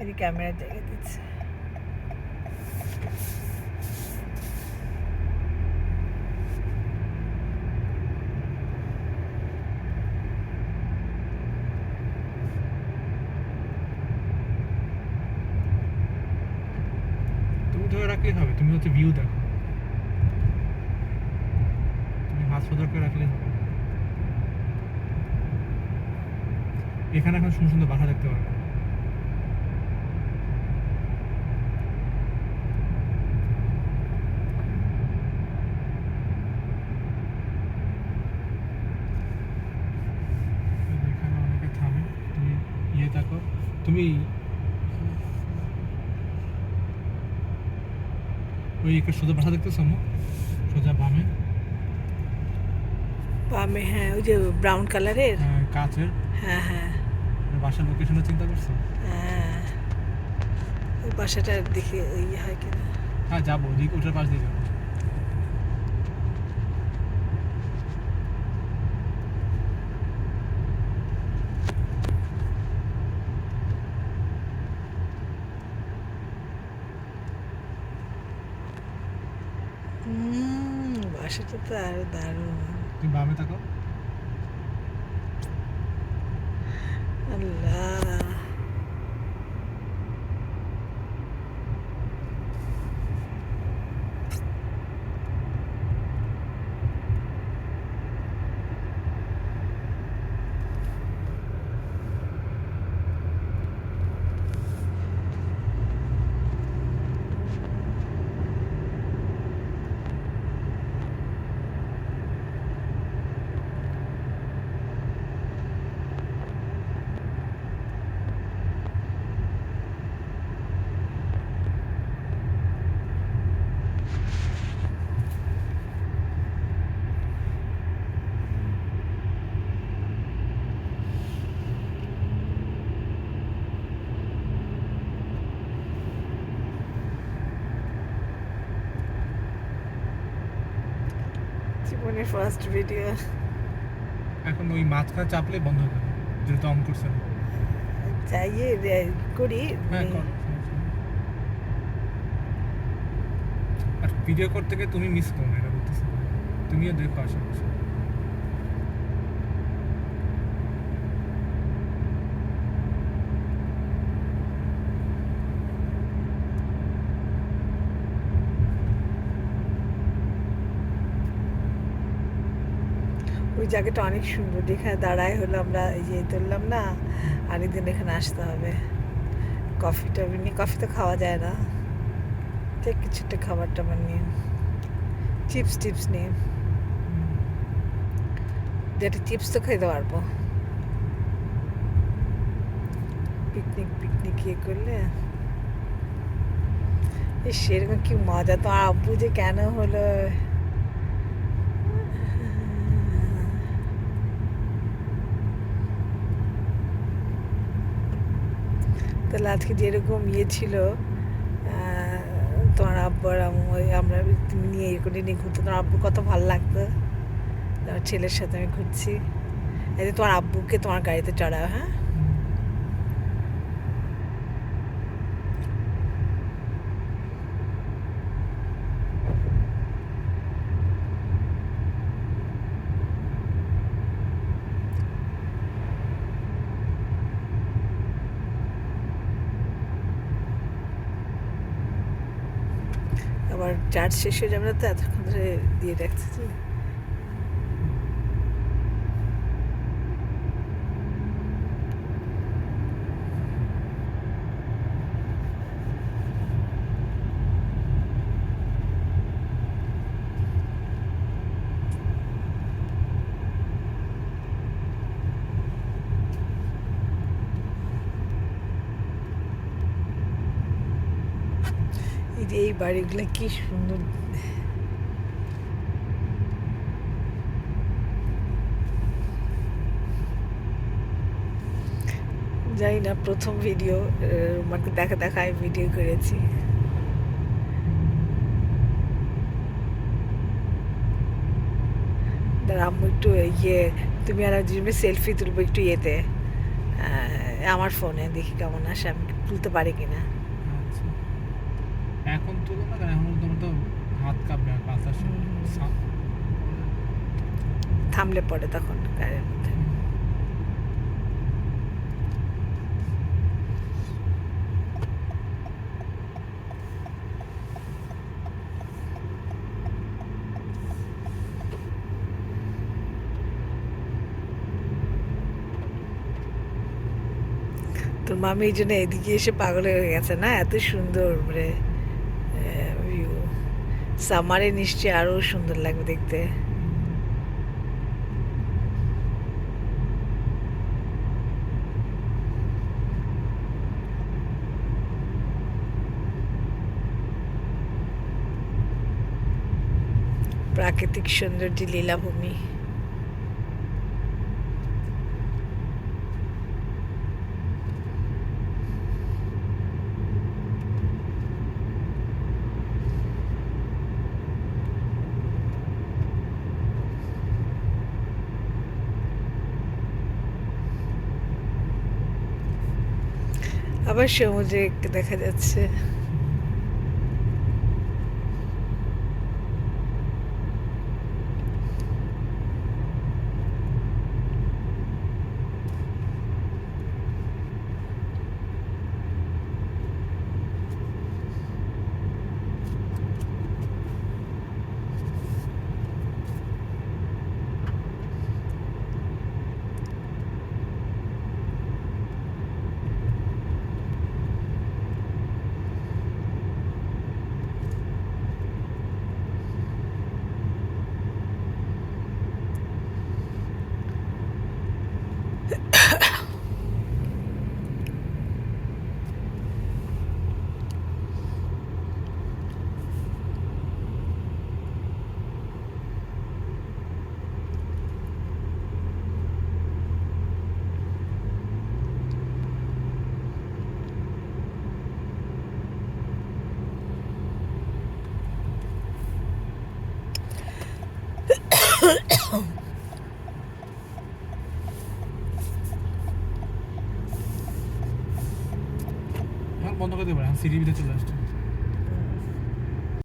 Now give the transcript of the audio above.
এদিকে ক্যামেরা জায়গা দিচ্ছে। তুমি ধরে রাখলেই হবে, তুমি হচ্ছে ভিউ দেখো, তুমি হাত সোজা করে রাখলেই হবে। এখানে এখন সুন্দর সুন্দর বাসা দেখতে পারবে। এখানে অনেকে থামে, তুমি থাকো, তুমি ওই একটা সোজা বাসা দেখতেছো না, সোজা বামে বামে, হ্যাঁ, ওই যে ব্রাউন কালারের। কাচের হ্যাঁ হ্যাঁ বাসার লোকেশনটা চিন্তা করছো? হ্যাঁ, ওই বাসাটা দেখে ইয়ে হয় কিনা। হ্যাঁ যাবো, ওটার পাশ দিয়ে যাবো। বাসাটা তো আরো দারুণ। তুমি বামে থাকো। আল্লাহ, জীবনের ফার্স্ট ভিডিও। এখন ওই মাঝখানে চাপলে বন্ধ হয়ে যাবে, যেহেতু অন করছে না। চাইয়ে করি। হ্যাঁ করো, সমস্যা নেই। আর ভিডিও করতে গিয়ে তুমি মিস করো না, এটা বলতেছি, তুমিও দেখো আশেপাশে। ওই জায়গাটা অনেক সুন্দর, দেখে দাঁড়ায় হলো আমরা এই যে তুললাম না, আরেকদিন এখানে আসতে হবে। কফিটা নিয়ে, কফি তো খাওয়া যায় না, ঠিক কিছুটা খাবার টাবার নিয়ে, চিপস টিপস নিয়ে, যেটা চিপস তো খেতে পারবো। পিকনিক পিকনিক ইয়ে করলে সেরকম কি মজা। তো আব্বু যে কেন হলো, তাহলে আজকে যেরকম ইয়ে ছিল, তোমার আব্বু আর আমরা তুমি নিয়ে ইয়ে করে নিয়ে ঘুরতো, তোমার আব্বুর কত ভালো লাগতো। তোমার ছেলের সাথে আমি ঘুরছি, এই যে তোমার আব্বুকে তোমার গাড়িতে চড়াও। হ্যাঁ, আবার চার্জ শেষ হয়ে যাবে না তো, এতক্ষণ ধরে দিয়ে রাখছি। এই যে এই বাড়িগুলো কি সুন্দর, জানি না, প্রথম ভিডিও আমাকে দেখায় ভিডিও করেছি। দাঁড়া আম্মু একটু ইয়ে, তুমি আর একজনের সেলফি তুলবো একটু ইয়েতে, আমার ফোনে দেখি কেমন আসে, আমি তুলতে পারি কিনা। আচ্ছা, এখন তুলো না, কারণ এখন তোমার তো হাত কাঁপবে আর বাতাসে থামলে পরে তখন গাড়ির মধ্যে। তোর মামি এই জন্য এদিকে এসে পাগল হয়ে গেছে না, এত সুন্দর মানে ভিউ। সামারে নিশ্চয়ই আরো সুন্দর লাগবে দেখতে। প্রাকৃতিক সৌন্দর্য লীলাভূমি। আবার সমুদ্রে দেখা যাচ্ছে। এখন বন্ধ করে দেবো, এখন সিঁড়ি ভিতরে চলে আসছে।